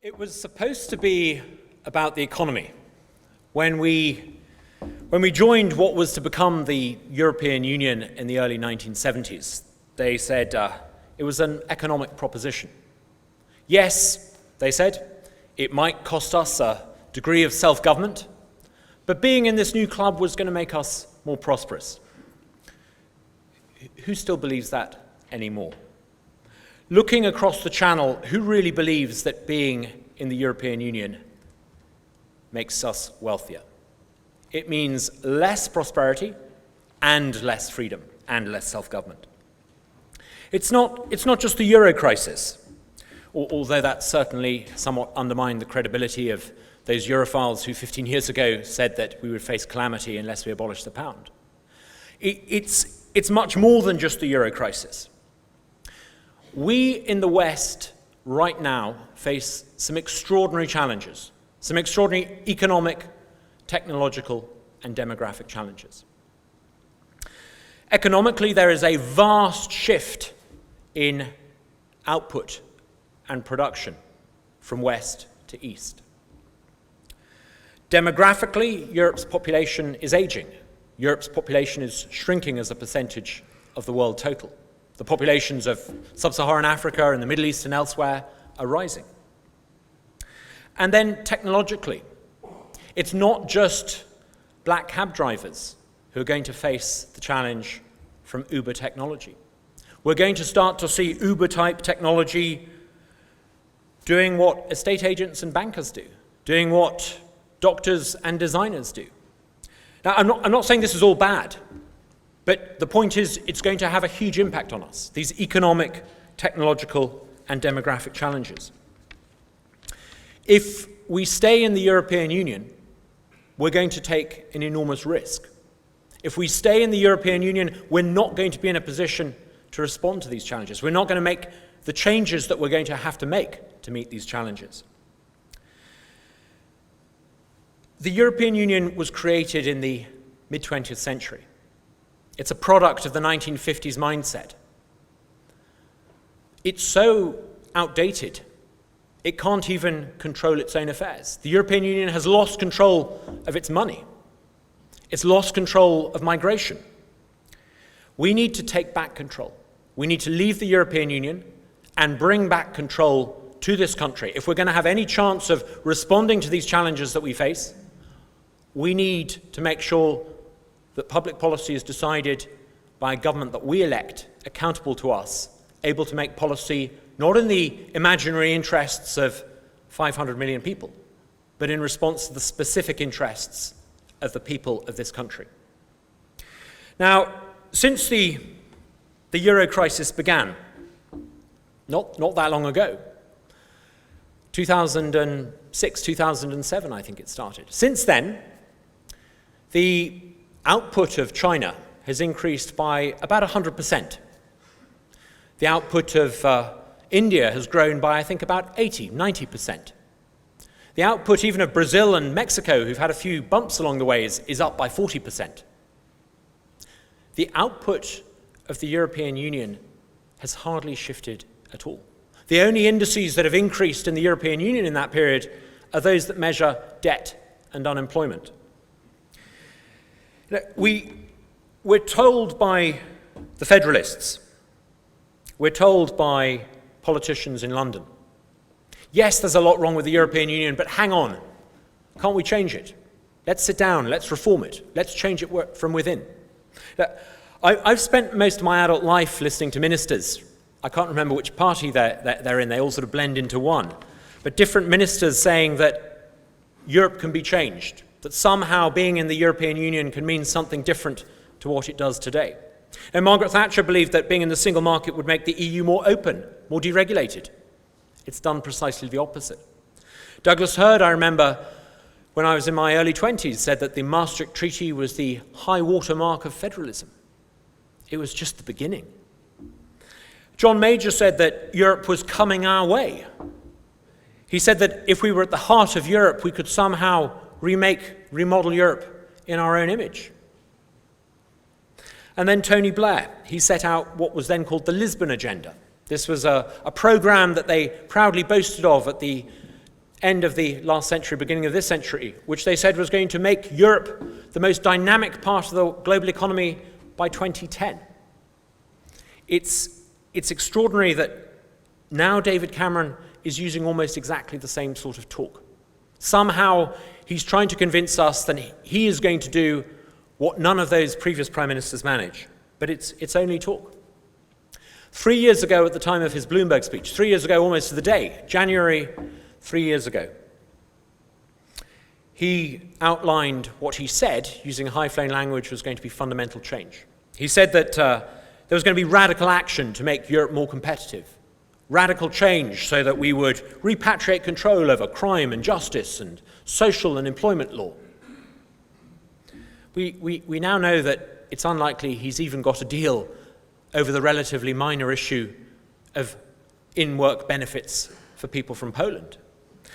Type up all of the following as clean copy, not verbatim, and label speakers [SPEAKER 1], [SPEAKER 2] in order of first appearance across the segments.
[SPEAKER 1] It was supposed to be about the economy. When we joined what was to become the European Union in the early 1970s, they said it was an economic proposition. Yes, they said, it might cost us a degree of self-government, but being in this new club was going to make us more prosperous. Who still believes that anymore? Looking across the channel, who really believes that being in the European Union makes us wealthier? It means less prosperity and less freedom and less self-government. It's not just the euro crisis, although that certainly somewhat undermined the credibility of those Europhiles who 15 years ago said that we would face calamity unless we abolished the pound. It's much more than just the euro crisis. We in the West right now face some extraordinary challenges, some extraordinary economic, technological, and demographic challenges. Economically, there is a vast shift in output and production from west to east. Demographically, Europe's population is aging. Europe's population is shrinking as a percentage of the world total. The populations of sub-Saharan Africa and the Middle East and elsewhere are rising. And then technologically, it's not just black cab drivers who are going to face the challenge from Uber technology. We're going to start to see Uber-type technology doing what estate agents and bankers do, doing what doctors and designers do. Now, I'm not saying this is all bad, but the point is it's going to have a huge impact on us, these economic, technological, and demographic challenges. If we stay in the European Union, we're going to take an enormous risk. If we stay in the European Union, we're not going to be in a position to respond to these challenges. We're not going to make the changes that we're going to have to make to meet these challenges. The European Union was created in the mid-20th century. It's a product of the 1950s mindset. It's so outdated, it can't even control its own affairs. The European Union has lost control of its money. It's lost control of migration. We need to take back control. We need to leave the European Union and bring back control to this country. If we're going to have any chance of responding to these challenges that we face, we need to make sure that public policy is decided by a government that we elect, accountable to us, able to make policy not in the imaginary interests of 500 million people, but in response to the specific interests of the people of this country. Now, since the euro crisis began, not that long ago, 2006, 2007, I think it started. Since then, the output of China has increased by about 100%. The output of India has grown by, I think, about 80, 90%. The output even of Brazil and Mexico, who've had a few bumps along the way, is up by 40%. The output of the European Union has hardly shifted at all. The only indices that have increased in the European Union in that period are those that measure debt and unemployment. We're told by the Federalists, we're told by politicians in London, yes, there's a lot wrong with the European Union, but hang on, can't we change it? Let's sit down, let's reform it, let's change it from within. I've spent most of my adult life listening to ministers. I can't remember which party they're in, they all sort of blend into one, but different ministers saying that Europe can be changed, that somehow being in the European Union can mean something different to what it does today. And Margaret Thatcher believed that being in the single market would make the EU more open, more deregulated. It's done precisely the opposite. Douglas Hurd, I remember, when I was in my early 20s, said that the Maastricht Treaty was the high water mark of federalism. It was just the beginning. John Major said that Europe was coming our way. He said that if we were at the heart of Europe, we could somehow remodel Europe in our own image. And then Tony Blair, he set out what was then called the Lisbon Agenda. This was a program that they proudly boasted of at the end of the last century, beginning of this century, which they said was going to make Europe the most dynamic part of the global economy by 2010. It's extraordinary that now David Cameron is using almost exactly the same sort of talk. Somehow he's trying to convince us that he is going to do what none of those previous prime ministers manage, but it's only talk. 3 years ago, at the time of his Bloomberg speech, 3 years ago almost to the day, January 3 years ago, he outlined what he said, using high-flown language, was going to be fundamental change. He said that there was going to be radical action to make Europe more competitive, radical change so that we would repatriate control over crime and justice and social and employment law. We now know that it's unlikely he's even got a deal over the relatively minor issue of in-work benefits for people from Poland.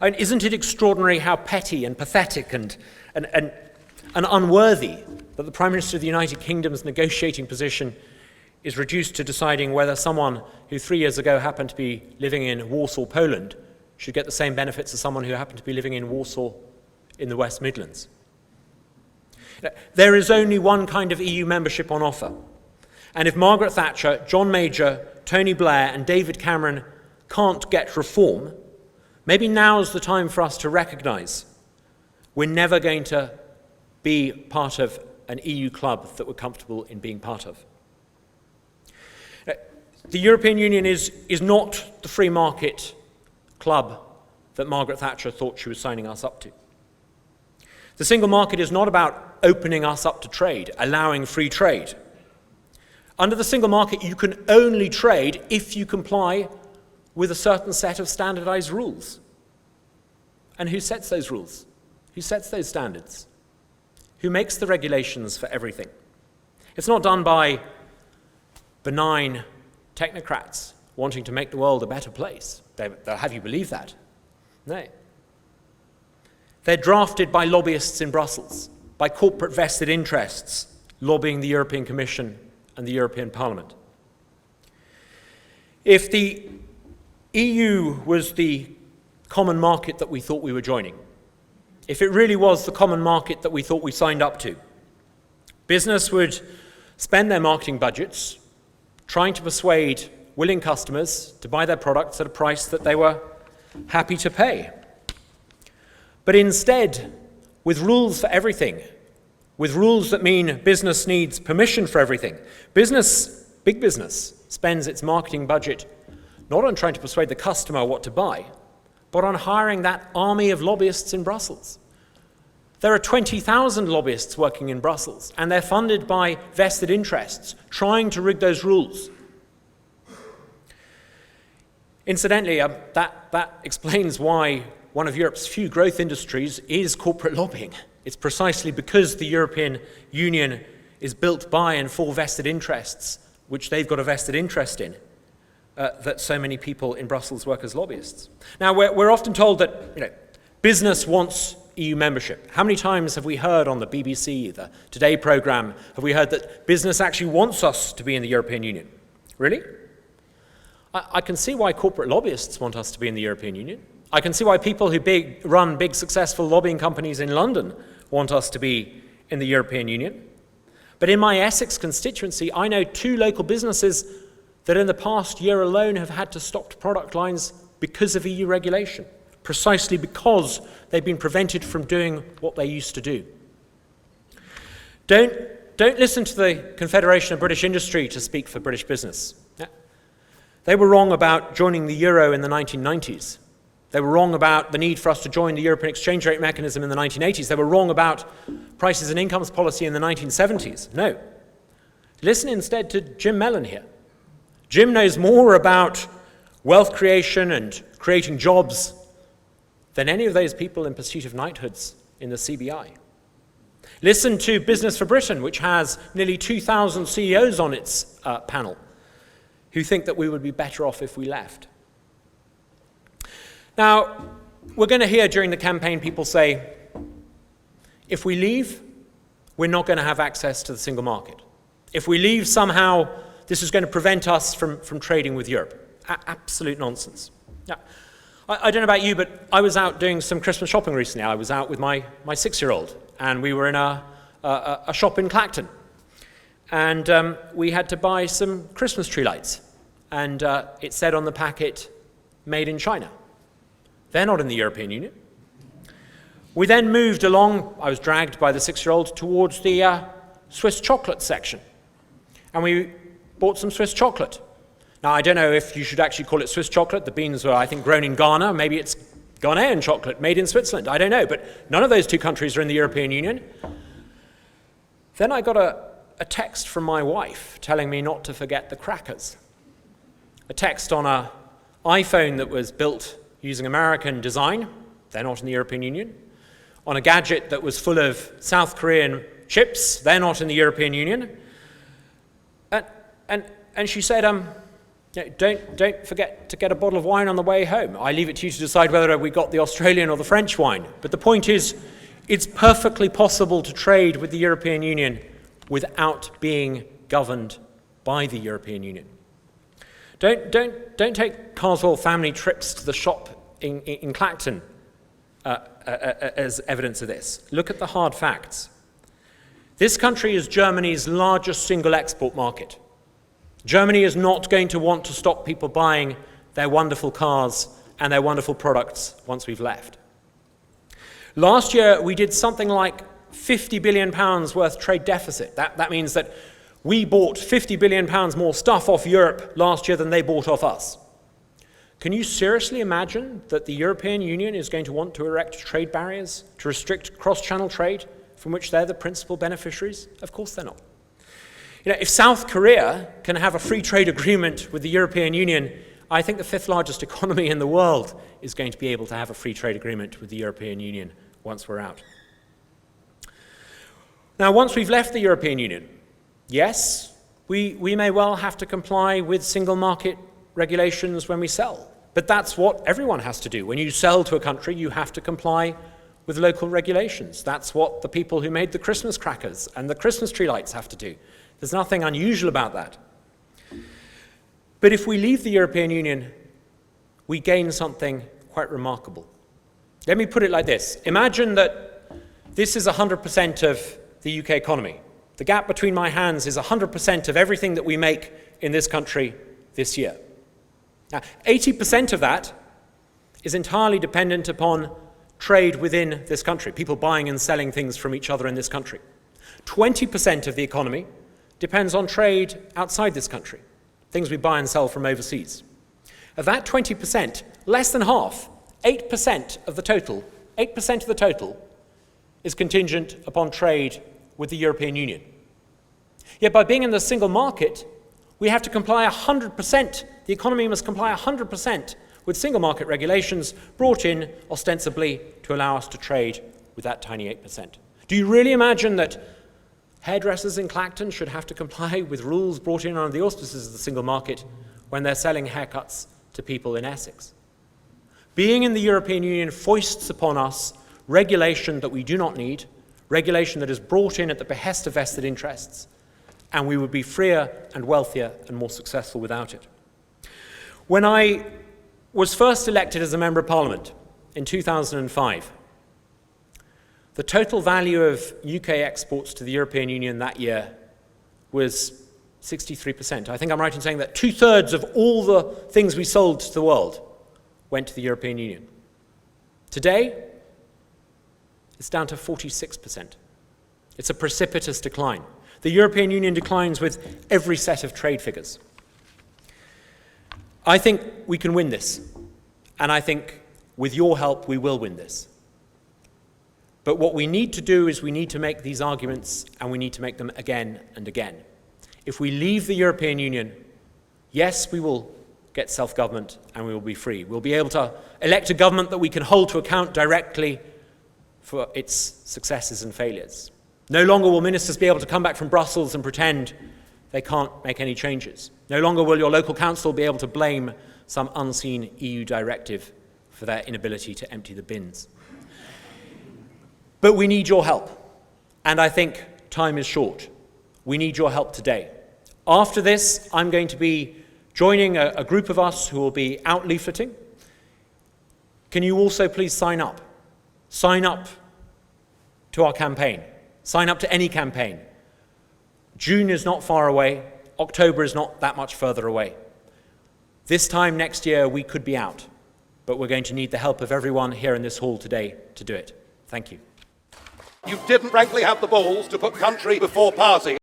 [SPEAKER 1] I mean, isn't it extraordinary how petty and pathetic and unworthy that the Prime Minister of the United Kingdom's negotiating position is reduced to deciding whether someone who 3 years ago happened to be living in Warsaw, Poland, should get the same benefits as someone who happened to be living in Warsaw in the West Midlands? There is only one kind of EU membership on offer. And if Margaret Thatcher, John Major, Tony Blair and David Cameron can't get reform, maybe now's the time for us to recognise we're never going to be part of an EU club that we're comfortable in being part of. The European Union is not the free market club that Margaret Thatcher thought she was signing us up to. The single market is not about opening us up to trade, allowing free trade. Under the single market, you can only trade if you comply with a certain set of standardized rules. And who sets those rules? Who sets those standards? Who makes the regulations for everything? It's not done by benign technocrats wanting to make the world a better place. They'll have you believe that. No. They're drafted by lobbyists in Brussels, by corporate vested interests lobbying the European Commission and the European Parliament. If the EU was the common market that we thought we were joining, if it really was the common market that we thought we signed up to, business would spend their marketing budgets trying to persuade willing customers to buy their products at a price that they were happy to pay. But instead, with rules for everything, with rules that mean business needs permission for everything, big business, spends its marketing budget not on trying to persuade the customer what to buy, but on hiring that army of lobbyists in Brussels. There are 20,000 lobbyists working in Brussels, and they're funded by vested interests trying to rig those rules. Incidentally, that explains why one of Europe's few growth industries is corporate lobbying. It's precisely because the European Union is built by and for vested interests, which they've got a vested interest in, that so many people in Brussels work as lobbyists. Now, we're often told that business wants EU membership. How many times have we heard on the BBC, the Today programme, have we heard that business actually wants us to be in the European Union? Really? I can see why corporate lobbyists want us to be in the European Union. I can see why people who run big successful lobbying companies in London want us to be in the European Union. But in my Essex constituency, I know 2 local businesses that in the past year alone have had to stop product lines because of EU regulation, precisely because they've been prevented from doing what they used to do. Don't listen to the Confederation of British Industry to speak for British business. They were wrong about joining the euro in the 1990s. They were wrong about the need for us to join the European exchange rate mechanism in the 1980s. They were wrong about prices and incomes policy in the 1970s. No. Listen instead to Jim Mellon here. Jim knows more about wealth creation and creating jobs than any of those people in pursuit of knighthoods in the CBI. Listen to Business for Britain, which has nearly 2,000 CEOs on its panel, who think that we would be better off if we left. Now, we're going to hear during the campaign people say, if we leave, we're not going to have access to the single market. If we leave somehow, this is going to prevent us from trading with Europe. Absolute nonsense. Now, I don't know about you, but I was out doing some Christmas shopping recently. I was out with my 6-year-old, and we were in a shop in Clacton. And we had to buy some Christmas tree lights. And it said on the packet, made in China. They're not in the European Union. We then moved along, I was dragged by the 6-year-old, towards the Swiss chocolate section. And we bought some Swiss chocolate. Now, I don't know if you should actually call it Swiss chocolate. The beans were, I think, grown in Ghana. Maybe it's Ghanaian chocolate made in Switzerland. I don't know, but none of those two countries are in the European Union. Then I got a text from my wife telling me not to forget the crackers. A text on an iPhone that was built using American design. They're not in the European Union. On a gadget that was full of South Korean chips. They're not in the European Union. And she said, don't forget to get a bottle of wine on the way home. I leave it to you to decide whether we got the Australian or the French wine. But the point is, it's perfectly possible to trade with the European Union without being governed by the European Union. Don't take Carswell family trips to the shop in Clacton as evidence of this. Look at the hard facts. This country is Germany's largest single export market. Germany is not going to want to stop people buying their wonderful cars and their wonderful products once we've left. Last year, we did something like £50 billion worth trade deficit. That means that we bought £50 billion more stuff off Europe last year than they bought off us. Can you seriously imagine that the European Union is going to want to erect trade barriers to restrict cross-channel trade from which they're the principal beneficiaries? Of course they're not. You know, if South Korea can have a free trade agreement with the European Union, I think the 5th largest economy in the world is going to be able to have a free trade agreement with the European Union once we're out. Now, once we've left the European Union, yes, we may well have to comply with single market regulations when we sell. But that's what everyone has to do. When you sell to a country, you have to comply with local regulations. That's what the people who made the Christmas crackers and the Christmas tree lights have to do. There's nothing unusual about that. But if we leave the European Union, we gain something quite remarkable. Let me put it like this. Imagine that this is 100% of the UK economy. The gap between my hands is 100% of everything that we make in this country this year. Now, 80% of that is entirely dependent upon trade within this country, people buying and selling things from each other in this country. 20% of the economy depends on trade outside this country, things we buy and sell from overseas. Of that 20%, less than half, 8% of the total is contingent upon trade with the European Union. Yet by being in the single market, we have to comply 100%, the economy must comply 100% with single market regulations brought in ostensibly to allow us to trade with that tiny 8%. Do you really imagine that hairdressers in Clacton should have to comply with rules brought in under the auspices of the single market when they're selling haircuts to people in Essex? Being in the European Union foists upon us regulation that we do not need, regulation that is brought in at the behest of vested interests, and we would be freer and wealthier and more successful without it. When I was first elected as a Member of Parliament in 2005, the total value of UK exports to the European Union that year was 63%. I think I'm right in saying that 2/3 of all the things we sold to the world went to the European Union. Today, it's down to 46%. It's a precipitous decline. The European Union declines with every set of trade figures. I think we can win this, and I think with your help we will win this. But what we need to do is we need to make these arguments, and we need to make them again and again. If we leave the European Union, yes, we will get self-government and we will be free. We'll be able to elect a government that we can hold to account directly for its successes and failures. No longer will ministers be able to come back from Brussels and pretend they can't make any changes. No longer will your local council be able to blame some unseen EU directive for their inability to empty the bins. But we need your help, and I think time is short. We need your help today. After this, I'm going to be joining a group of us who will be out leafleting. can you also please sign up? Sign up to our campaign. Sign up to any campaign. June is not far away. October is not that much further away. This time next year, we could be out, but we're going to need the help of everyone here in this hall today to do it. Thank you.
[SPEAKER 2] You didn't frankly have the balls to put country before party.